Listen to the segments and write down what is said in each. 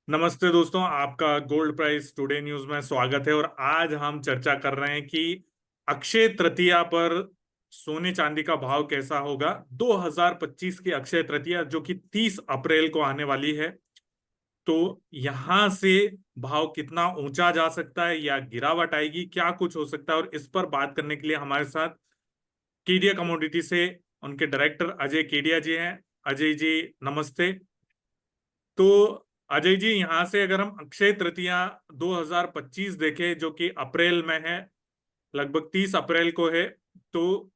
नमस्ते दोस्तों, आपका गोल्ड प्राइस टुडे न्यूज में स्वागत है। और आज हम चर्चा कर रहे हैं कि अक्षय तृतीया पर सोने चांदी का भाव कैसा होगा। 2025 की अक्षय तृतीया जो कि 30 अप्रैल को आने वाली है, तो यहां से भाव कितना ऊंचा जा सकता है या गिरावट आएगी, क्या कुछ हो सकता है। और इस पर बात करने के लिए हमारे साथ केडिया कमोडिटी से उनके डायरेक्टर अजय केडिया जी हैं। अजय जी नमस्ते। तो अजय जी, यहाँ से अगर हम अक्षय तृतीया 2025 देखें जो कि अप्रैल में है, लगभग 30 अप्रैल को है, तो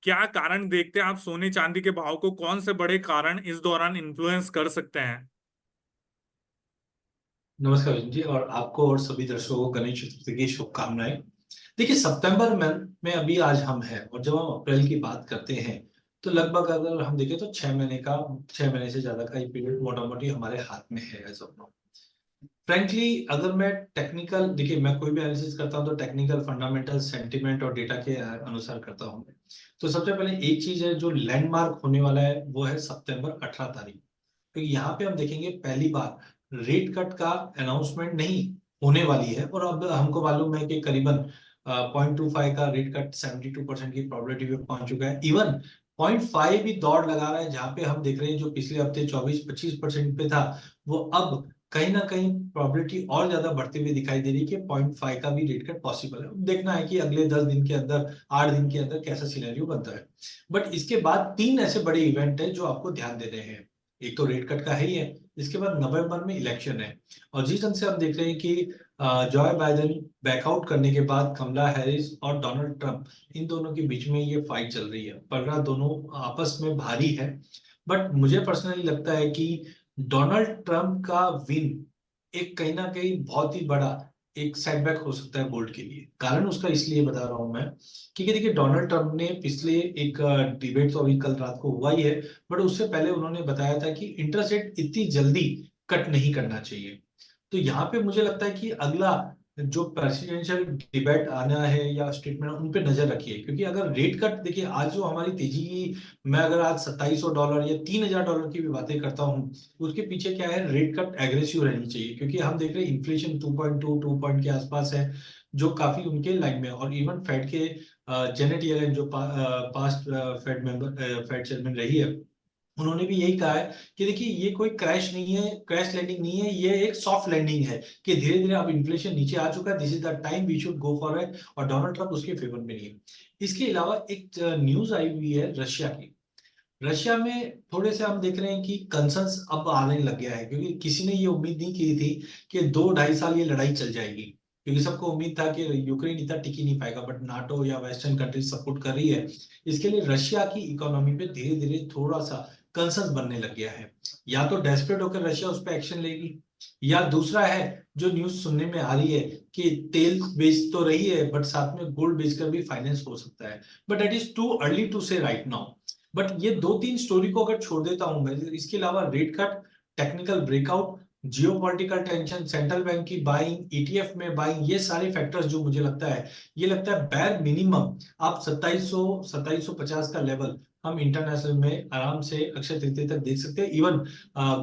क्या कारण देखते हैं आप सोने चांदी के भाव को? कौन से बड़े कारण इस दौरान इन्फ्लुएंस कर सकते हैं? नमस्कार विजय जी, और आपको और सभी दर्शकों को गणेश चतुर्थी की शुभकामनाएं। देखिए, सितंबर में अभी आज हम हैं, और जब हम अप्रैल की बात करते हैं तो लगभग अगर हम देखें तो 6 महीने से ज्यादा का ये पीरियड मोटा मोटी हमारे हाथ में है एज ऑफ नाउ। फ्रेंकली, अगर मैं टेक्निकल देखिए, मैं कोई भी एनालिसिस करता हूं तो टेक्निकल फंडामेंटल सेंटिमेंट और डेटा के अनुसार करता हूं। तो सबसे पहले एक चीज है जो लैंडमार्क होने वाला है, वो है सितंबर 18 तारीख। तो यहाँ पे हम देखेंगे पहली बार रेट कट का अनाउंसमेंट नहीं होने वाली है, और अब हमको मालूम है कि करीबन 0.25 का रेट कट 72% की प्रोबेबिलिटी पे पहुंच चुका है। इवन 0.5 भी दौड़ लगा रहा है, जहां पे हम देख रहे हैं जो पिछले हफ्ते 24-25% पे था, वो अब कहीं ना कहीं प्रोबेबिलिटी और ज्यादा बढ़ती हुई दिखाई दे रही है कि 0.5 का भी रेट कट पॉसिबल है। देखना है कि अगले 10 दिन के अंदर, 8 दिन के अंदर कैसा सिनेरियो बनता है। बट इसके बाद तीन ऐसे बड़े इवेंट है जो आपको ध्यान देने हैं। एक तो रेट कट का है ही है, इसके बाद नवंबर में इलेक्शन है, और जिस ढंग से हम देख रहे हैं कि जॉय बाइडेन बैकआउट करने के बाद कमला हैरिस और डोनाल्ड ट्रंप, इन दोनों के बीच में ये फाइट चल रही है। पलड़ा दोनों आपस में भारी है। बट मुझे पर्सनली लगता है कि डोनाल्ड ट्रंप का विन एक कहीं ना कहीं बहुत ही बड़ा एक सेटबैक हो सकता है गोल्ड के लिए। कारण उसका इसलिए बता रहा हूं मैं, क्योंकि देखिए, डोनाल्ड ट्रंप ने पिछले एक डिबेट तो अभी कल रात को हुआ ही है, बट उससे पहले उन्होंने बताया था कि इंटरेस्ट रेट इतनी जल्दी कट नहीं करना चाहिए। तो यहाँ पे मुझे लगता है कि अगला जो प्रेसिडेंशियल डिबेट आना है या स्टेटमेंट, उन पे नजर रखिए। क्योंकि अगर रेट कट देखिए, आज जो हमारी तेजी की, मैं अगर आज $2700 या $3000 की भी बातें करता हूँ, उसके पीछे क्या है, रेट कट एग्रेसिव रहनी चाहिए। क्योंकि हम देख रहे हैं इन्फ्लेशन 2.2 पॉइंट के आसपास है, जो काफी उनके लाइन में है। और इवन फेड के जेनेट येलेन जो पास्ट फेड चेयरमैन रही है, उन्होंने भी यही कहा है कि देखिए, ये कोई क्रैश नहीं है, क्रैश लैंडिंग नहीं है, ये एक सॉफ्ट लैंडिंग है, कि धीरे धीरे अब इन्फ्लेशन नीचे आ चुका है, this is the time we should go for it. और डोनाल्ड ट्रंप उसके फेवर में नहीं है। इसके अलावा एक न्यूज आई हुई है रशिया की। रशिया में थोड़े से हम देख रहे हैं कि कंसर्न्स अब आने लग गया है, क्योंकि किसी ने ये उम्मीद नहीं की थी कि 2-2.5 साल ये लड़ाई चल जाएगी। क्योंकि सबको उम्मीद था कि यूक्रेन इतना टिक ही नहीं पाएगा, बट नाटो या वेस्टर्न कंट्रीज सपोर्ट कर रही है। इसके लिए रशिया की इकोनॉमी पे धीरे धीरे थोड़ा सा कंसर्न्स बनने लग गया है। या तो डेस्परेट होकर रशिया उस पर एक्शन लेगी, या दूसरा है जो न्यूज सुनने में आ रही है कि तेल बेच तो रही है, बट साथ में गोल्ड बेचकर भी फाइनेंस हो सकता है। But it is too early to say right now. But ये दो तीन स्टोरी को अगर छोड़ देता हूं मैं, इसके अलावा rate cut, technical breakout, geopolitical tension, central bank की बाइंग, ईटीएफ में बाइंग, ये सारे फैक्टर्स जो मुझे लगता है, ये लगता है बैर मिनिमम आप 2750 का लेवल हम इंटरनेशनल में आराम से अक्षय तृतीया तक देख सकते हैं। इवन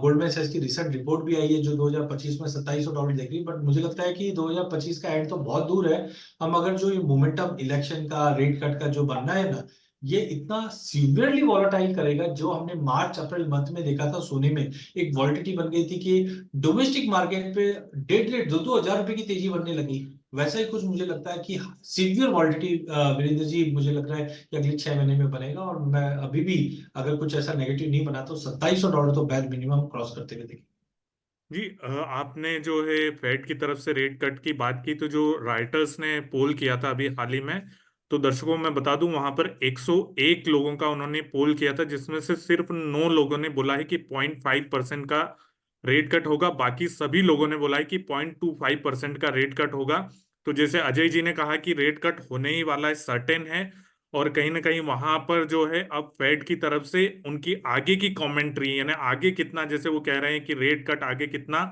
गोल्डमैन सैक्स की रिसेंट रिपोर्ट भी आई है जो 2025 में $2700 देख रही है। बट मुझे लगता है कि 2025 का एंड तो बहुत दूर है। हम अगर जो ये मोमेंटम इलेक्शन का, रेट कट का जो बनना है ना, ये इतना सीवियरली वॉलेटाइल करेगा। जो हमने मार्च अप्रैल मंथ में देखा था सोने में, एक वॉलिटिलिटी बन गई थी कि डोमेस्टिक मार्केट पे डेढ़ डेढ़ 2-2 हजार रुपए की तेजी बनने लगी। वैसा ही कुछ मुझे लगता है कि सीवियर वॉलिटिलिटी, वीरेंद्र जी, मुझे लग रहा है कि अगले 6 महीने में बनेगा। और मैं अभी भी, अगर कुछ ऐसा नेगेटिव नहीं बना, तो $2700 तो बैर मिनिमम क्रॉस करते हुए देखेंगे। जी, आपने जो है फेड की तरफ से रेट कट की बात की, तो जो राइटर्स ने पोल किया था अभी हाल ही में, तो दर्शकों मैं बता दूं, वहां पर 101 लोगों का उन्होंने पोल किया था, जिसमें से सिर्फ 9 लोगों ने बोला है कि 0.5% का रेट कट होगा। बाकी सभी लोगों ने बोला है कि 0.25% का रेट कट होगा। तो जैसे अजय जी ने कहा कि रेट कट होने ही वाला है, सर्टेन है। और कहीं ना कहीं वहां पर जो है अब फेड की तरफ से उनकी आगे की कमेंट्री, यानी आगे कितना, जैसे वो कह रहे हैं कि रेट कट आगे कितना,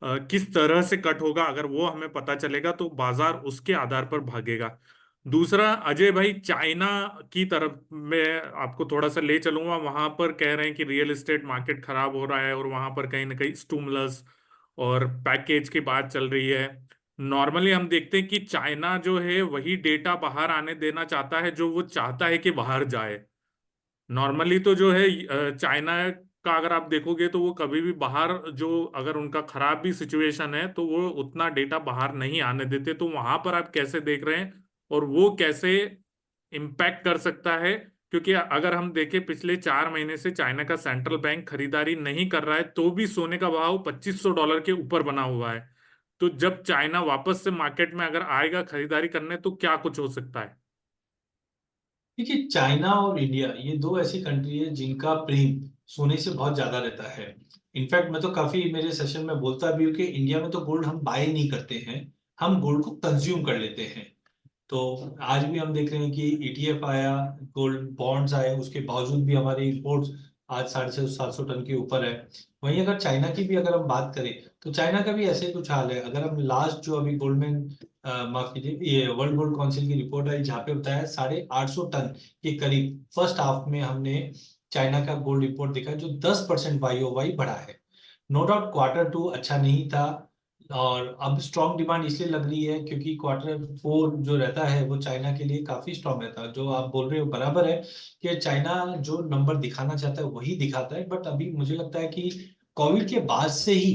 किस तरह से कट होगा, अगर वो हमें पता चलेगा तो बाजार उसके आधार पर भागेगा। दूसरा अजय भाई, चाइना की तरफ मैं आपको थोड़ा सा ले चलूंगा। वहां पर कह रहे हैं कि रियल एस्टेट मार्केट खराब हो रहा है, और वहां पर कहीं ना कहीं स्टूमुलस और पैकेज की बात चल रही है। नॉर्मली हम देखते हैं कि चाइना जो है वही डेटा बाहर आने देना चाहता है जो वो चाहता है कि बाहर जाए। नॉर्मली तो जो है चाइना का अगर आप देखोगे तो वो कभी भी बाहर जो अगर उनका खराब भी सिचुएशन है तो वो उतना डेटा बाहर नहीं आने देते। तो वहां पर आप कैसे देख रहे हैं और वो कैसे इम्पैक्ट कर सकता है? क्योंकि अगर हम देखें पिछले 4 महीने से चाइना का सेंट्रल बैंक खरीदारी नहीं कर रहा है तो भी सोने का भाव $2500 के ऊपर बना हुआ है। तो जब चाइना वापस से मार्केट में अगर आएगा खरीदारी करने तो क्या कुछ हो सकता है? देखिए, चाइना और इंडिया ये दो ऐसी कंट्री है जिनका प्रेम सोने से बहुत ज्यादा रहता है। इनफैक्ट मैं तो काफी मेरे सेशन में बोलता भी हूँ कि इंडिया में तो गोल्ड हम बाय नहीं करते हैं, हम गोल्ड को कंज्यूम कर लेते हैं। तो आज भी हम देख रहे हैं कि ईटीएफ आया, गोल्ड बॉन्ड्स आए, उसके बावजूद भी हमारे इंपोर्ट्स आज 650-700 टन के ऊपर है। वहीं अगर चाइना की भी अगर हम बात करें तो चाइना का भी ऐसे ही कुछ हाल है। अगर हम लास्ट जो अभी गोल्डमैन माफ कीजिए, ये वर्ल्ड गोल्ड काउंसिल की रिपोर्ट आई जहाँ पे बताया 850 टन के करीब फर्स्ट हाफ में हमने चाइना का गोल्ड रिपोर्ट देखा, जो 10% वाई ओ वाई बढ़ा है। नो डाउट Q2 अच्छा नहीं था, और अब स्ट्रॉन्ग डिमांड इसलिए लग रही है क्योंकि Q4 जो रहता है वो चाइना के लिए काफी स्ट्रॉन्ग रहता है। जो आप बोल रहे हो बराबर है कि चाइना जो नंबर दिखाना चाहता है वही दिखाता है, बट अभी मुझे लगता है कि कोविड के बाद से ही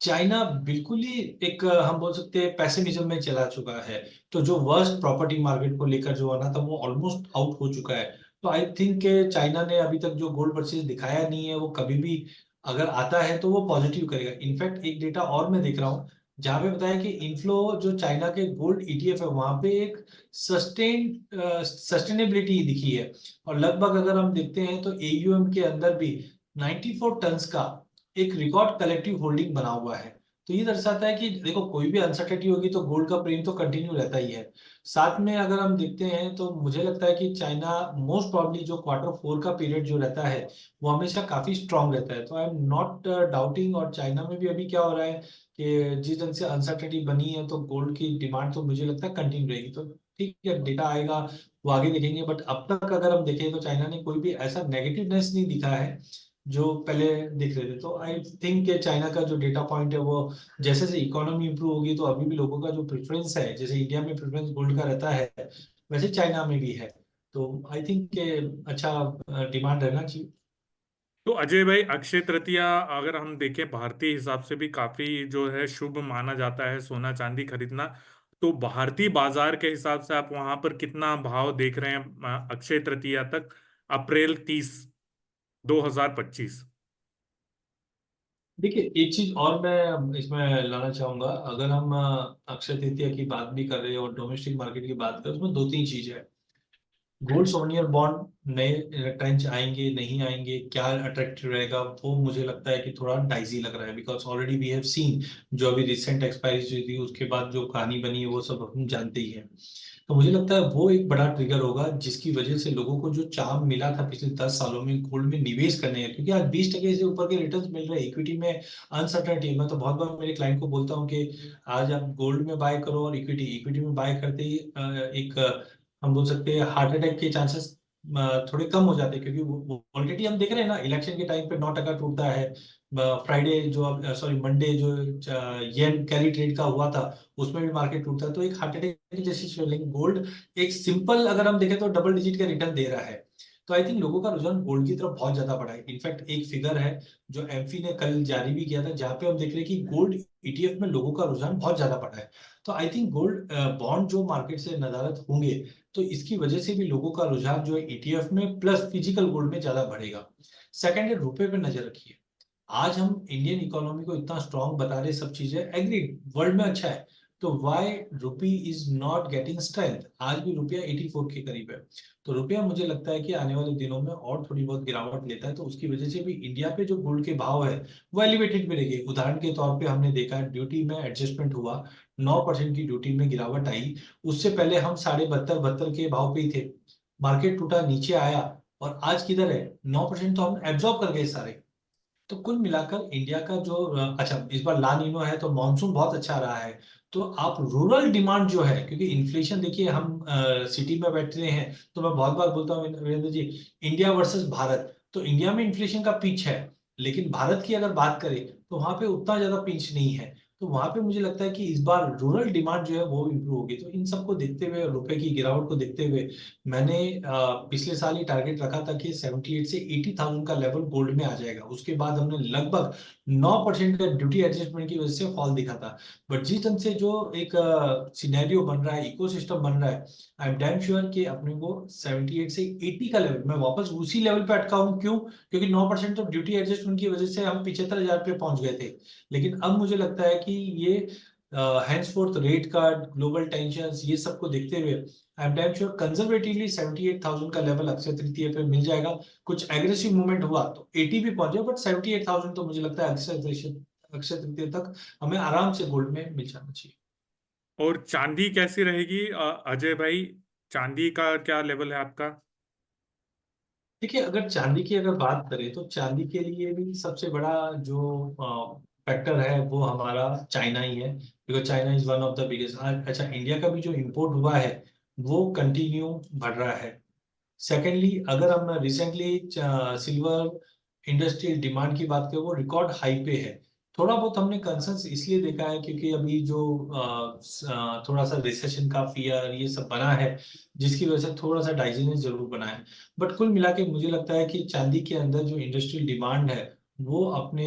चाइना बिल्कुल ही एक हम बोल सकते हैं पैसिमिज्म में चला चुका है। तो जो वर्स्ट प्रॉपर्टी मार्केट को लेकर जो आना था वो ऑलमोस्ट आउट हो चुका है। तो आई थिंक चाइना ने अभी तक जो गोल्ड परचेज दिखाया नहीं है, वो कभी भी अगर आता है तो वो पॉजिटिव करेगा। इनफैक्ट एक डेटा और मैं देख रहा हूँ जहां पे बताया कि इनफ्लो जो चाइना के गोल्ड ईटीएफ है वहां पे एक सस्टेनेबिलिटी दिखी है। और लगभग अगर हम देखते हैं तो एयूएम के अंदर भी 94 टन्स का एक रिकॉर्ड कलेक्टिव होल्डिंग बना हुआ है। तो ये दर्शाता है कि देखो, कोई भी अनसर्टेनिटी होगी तो गोल्ड का प्रेम तो कंटिन्यू रहता ही है। साथ में अगर हम देखते हैं तो मुझे लगता है कि चाइना मोस्ट प्रॉब्ली जो Q4 का पीरियड जो रहता है वो हमेशा काफी स्ट्रांग रहता है। तो आई एम नॉट डाउटिंग। और चाइना में भी अभी क्या हो रहा है कि जिस ढंग से अनसर्टेनिटी बनी है तो गोल्ड की डिमांड तो मुझे लगता है कंटिन्यू रहेगी। तो ठीक है, डेटा आएगा वो आगे देखेंगे, बट अब तक अगर हम देखें तो चाइना ने कोई भी ऐसा नेगेटिवनेस नहीं दिखा है जो पहले दिख रहे थे। तो आई थिंक कि चाइना का जो डेटा पॉइंट है वो जैसे जैसे इकोनॉमी इंप्रूव होगी तो अभी भी लोगों का जो प्रेफरेंस है, जैसे इंडिया में प्रेफरेंस गोल्ड का रहता है वैसे चाइना में भी है। तो आई थिंक अच्छा डिमांड रहना चाहिए। तो अजय भाई, अक्षय तृतीया अगर हम देखें भारतीय हिसाब से भी काफी जो है शुभ माना जाता है सोना चांदी खरीदना। तो भारतीय बाजार के हिसाब से आप वहां पर कितना भाव देख रहे हैं अक्षय तृतीया तक, अप्रैल 30, 2025? देखिए, एक चीज और मैं इसमें लाना चाहूंगा। अगर हम अक्षय तृतीया की बात भी कर रहे हैं और डोमेस्टिक मार्केट की बात करें, उसमें दो तीन चीज है। गोल्ड सोनियर बॉन्ड नए ट्रेंच आएंगे नहीं आएंगे, क्या अट्रैक्टिव रहेगा, वो मुझे लगता है कि थोड़ा डाइजी लग रहा है। Because already we have seen जो अभी रिसेंट एक्सपायरी हुई थी उसके बाद जो कहानी बनी है वो सब हम जानते ही हैं। तो मुझे लगता है वो एक बड़ा ट्रिगर होगा जिसकी वजह से लोगों को जो चार्म मिला था पिछले 10 सालों में गोल्ड में निवेश करने का, क्योंकि आज 20% से ऊपर के रिटर्न मिल रहे हैं इक्विटी में। अनसर्टनिटी, मैं तो बहुत बार मेरे क्लाइंट को बोलता हूँ कि आज आप गोल्ड में बाय करो और इक्विटी इक्विटी में बाय करते ही एक हम बोल सकते हैं हार्ट अटैक के चांसेस थोड़े कम हो जाते हैं। क्योंकि ऑलरेडी हम देख रहे हैं ना, इलेक्शन के टाइम पे 9 टका टूटता है। फ्राइडे जो सॉरी मंडे जो येन कैरी ट्रेड का हुआ था उसमें भी मार्केट टूटता है। तो एक हार्ट अटैक की जैसी चीज है। लेकिन गोल्ड एक सिंपल अगर हम देखें तो डबल डिजिट का रिटर्न दे रहा है। तो आई थिंक लोगों का रुझान गोल्ड की तरफ बहुत ज्यादा बढ़ा है। इनफैक्ट एक फिगर है जो एमफी ने कल जारी भी किया था जहां पे हम देख रहे हैं कि गोल्ड ईटीएफ में लोगों का रुझान बहुत ज्यादा बढ़ा है। तो आई थिंक गोल्ड बॉन्ड जो मार्केट से नदारद होंगे तो इसकी वजह से भी लोगों का रुझान जो है ईटीएफ में प्लस फिजिकल गोल्ड में ज्यादा बढ़ेगा। सेकंड है, रुपए पे नजर रखिए। आज हम इंडियन इकोनॉमी को इतना स्ट्रांग बता रहे, सब चीजें एग्रीड, वर्ल्ड में अच्छा है, तो why rupee is not getting strength? आज भी रुपया 84 के करीब है। तो रुपया मुझे लगता है कि आने वाले दिनों में और थोड़ी बहुत गिरावट लेता है, तो उसकी वजह से भी इंडिया पे जो गोल्ड के भाव है वो एलिवेटेड में रहेंगे। उदाहरण के तौर पे हमने देखा ड्यूटी में एडजस्टमेंट हुआ, 9% की ड्यूटी में गिरावट आई। उससे पहले हम 72-72 के भाव पे ही थे, मार्केट टूटा नीचे आया, और आज किधर है? 9% तो हम एब्जॉर्ब कर गए सारे। तो कुल मिलाकर इंडिया का जो अच्छा इस बार ला नीनो है तो मानसून बहुत अच्छा रहा है। तो आप रूरल डिमांड जो है, क्योंकि इन्फ्लेशन देखिए, हम सिटी में बैठते हैं तो मैं बहुत बार बोलता हूँ वीरेंद्र जी, इंडिया वर्सेस भारत, तो इंडिया में इन्फ्लेशन का पिच है लेकिन भारत की अगर बात करें तो वहां पे उतना ज्यादा पिंच नहीं है। तो वहां पे मुझे लगता है कि इस बार रूरल डिमांड जो है वो इम्प्रूव होगी। तो इन सबको देखते हुए, रुपए की गिरावट को देखते हुए, मैंने पिछले साल ही टारगेट रखा था कि 78 से 80,000 का लेवल गोल्ड में आ जाएगा। उसके बाद हमने लगभग 9% का ड्यूटी एडजस्टमेंट की वजह से फॉल दिखा था। बट जिस ढंग से जो एक सिनेरियो बन रहा है, इकोसिस्टम बन रहा है, आई एम डैम श्योर कि अपने को 78 से 80 का लेवल, मैं वापस उसी लेवल पे अटका हूं। क्यों? क्योंकि 9% तो ड्यूटी एडजस्टमेंट की वजह से हम 75,000 पे पहुंच गए थे। लेकिन अब मुझे लगता है कि ये henceforth rate card, global tensions, ये सब को देखते हुए I am damn sure conservatively 78,000 का लेवल अक्षय तृतीय पे मिल जाएगा। कुछ एग्रेसिव मूवमेंट हुआ तो 80 भी पहुंचे, बट 78,000 तो मुझे लगता है अक्षय तृतीय तक हमें आराम से गोल्ड में मिल जाना चाहिए। और चांदी कैसी रहेगी अजय भाई? चांदी का क्या लेवल है आपका? देखिए, अगर चांदी की अगर बात करें तो चांदी के लिए भी सबसे बड़ा जो फैक्टर है वो हमारा चाइना ही है, because China is one of the biggest. अच्छा, इंडिया का भी जो इम्पोर्ट हुआ है वो कंटिन्यू बढ़ रहा है। सेकेंडली, अगर हम रिसेंटली सिल्वर इंडस्ट्रियल डिमांड की बात करें, वो रिकॉर्ड हाई पे है। थोड़ा बहुत हमने कंसर्न्स इसलिए देखा है क्योंकि अभी जो थोड़ा सा रिसेशन का फियर ये सब बना है, जिसकी वजह से थोड़ा सा डाइजीनेस जरूर बना है। बट कुल मिला के मुझे लगता है कि चांदी के अंदर जो इंडस्ट्रियल डिमांड है वो अपने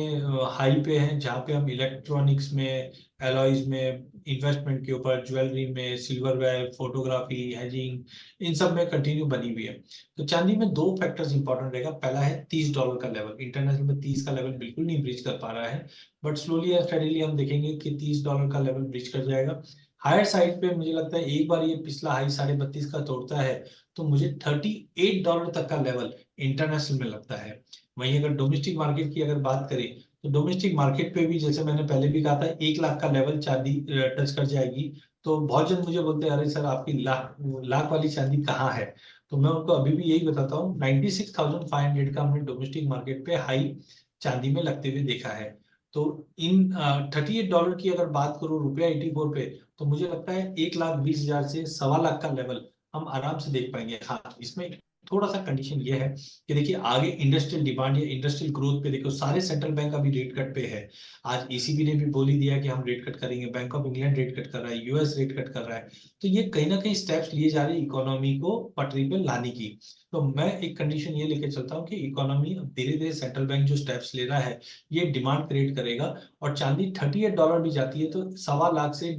हाई पे है, जहाँ पे हम इलेक्ट्रॉनिक्स में, एलॉयज में, इन्वेस्टमेंट के ऊपर, ज्वेलरी में, सिल्वरवेयर, फोटोग्राफी, हेजिंग, इन सब में कंटिन्यू बनी हुई है। तो चांदी में दो फैक्टर्स इंपॉर्टेंट रहेगा। पहला है $30 का लेवल। इंटरनेशनल में 30 का लेवल बिल्कुल नहीं ब्रीच कर पा रहा है, बट स्लोली एंड स्टेडीली हम देखेंगे कि $30 का लेवल ब्रीच कर जाएगा। हायर साइड पे मुझे लगता है एक बार ये पिछला हाई 32.5 का तोड़ता है तो मुझे $38 तक का लेवल इंटरनेशनल में लगता है। वहीं अगर डोमेस्टिक मार्केट की अगर बात करें तो डोमेस्टिक मार्केट पे भी, जैसे मैंने पहले भी कहा था, 1 लाख का लेवल चांदी टच कर जाएगी। तो बहुत जन मुझे बोलते हैं, अरे सर आपकी लाख लाख वाली चांदी कहाँ है? तो मैं उनको अभी भी यही बताता हूँ, 96,500 का हमने डोमेस्टिक मार्केट पे हाई चांदी में लगते हुए देखा है। तो इन $38 की अगर बात करूँ रुपया 84 पे, तो मुझे लगता है 1,20,000 से 1.25 लाख का लेवल हम आराम से देख पाएंगे। हाँ, इसमें थोड़ा सा कंडीशन ये है कि देखिए, आगे इंडस्ट्रियल डिमांड या इंडस्ट्रियल ग्रोथ पे देखो, सारे सेंट्रल बैंक अभी रेट कट पे है। आज ईसीबी ने भी बोल ही दिया कि हम रेट कट करेंगे, bank of England rate cut कर रहा है, यूएस रेट कट कर रहा है। तो ये कहीं ना कहीं स्टेप्स लिए जा रहे हैं इकोनॉमी को पटरी पे लाने की। तो मैं एक कंडीशन ये लेके चलता हूँ कि इकोनॉमी अब धीरे धीरे, सेंट्रल बैंक जो स्टेप्स ले रहा है ये डिमांड क्रिएट करेगा। और चांदी $38 भी जाती है तो 1.25 लाख से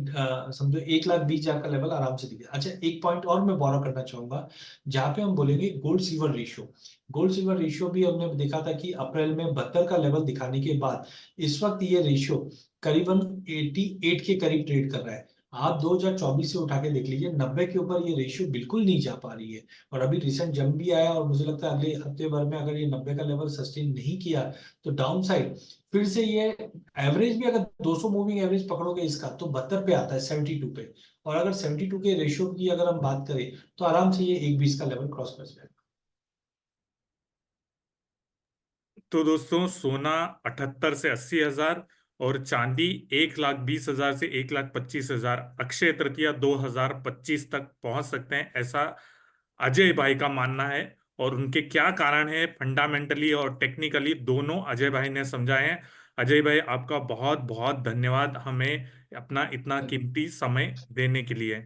समझो 1,20,000 का लेवल आराम से दिखेगा। अच्छा, एक पॉइंट और मैं बोरो करना चाहूंगा, जहाँ पे हम बोलेंगे gold silver ratio. Gold silver ratio भी हमने देखा था कि अप्रैल में 72 का लेवल दिखाने के बाद इस वक्त ये रेशियो करीबन 88 के करीब ट्रेड कर रहा है। आप 2024 से उठा के देख लीजिए, 90 के ऊपर ये रेशियो बिल्कुल नहीं जा पा रही है। और अभी रिसेंट जंप भी आया, और मुझे लगता है अगले हफ्ते भर में अगर ये 90 का लेवल सस्टेन नहीं किया तो डाउन साइड फिर से ये एवरेज भी, अगर 200 मूविंग एवरेज पकड़ोगे इसका, तो 72 पे आता है, 72 पे। और अगर 72 के रेशियो की अगर हम बात करें तो आराम से ये 1,20 का लेवल क्रॉस कर जाएगा। तो दोस्तों, सोना 78 से 80 हजार और चांदी 1,20,000 से 1,25,000 अक्षय तृतीया 2025 तक पहुंच सकते हैं, ऐसा अजय भाई का मानना है। और उनके क्या कारण है, फंडामेंटली और टेक्निकली, दोनों अजय भाई ने समझाए हैं। अजय भाई, आपका बहुत बहुत धन्यवाद हमें अपना इतना कीमती समय देने के लिए।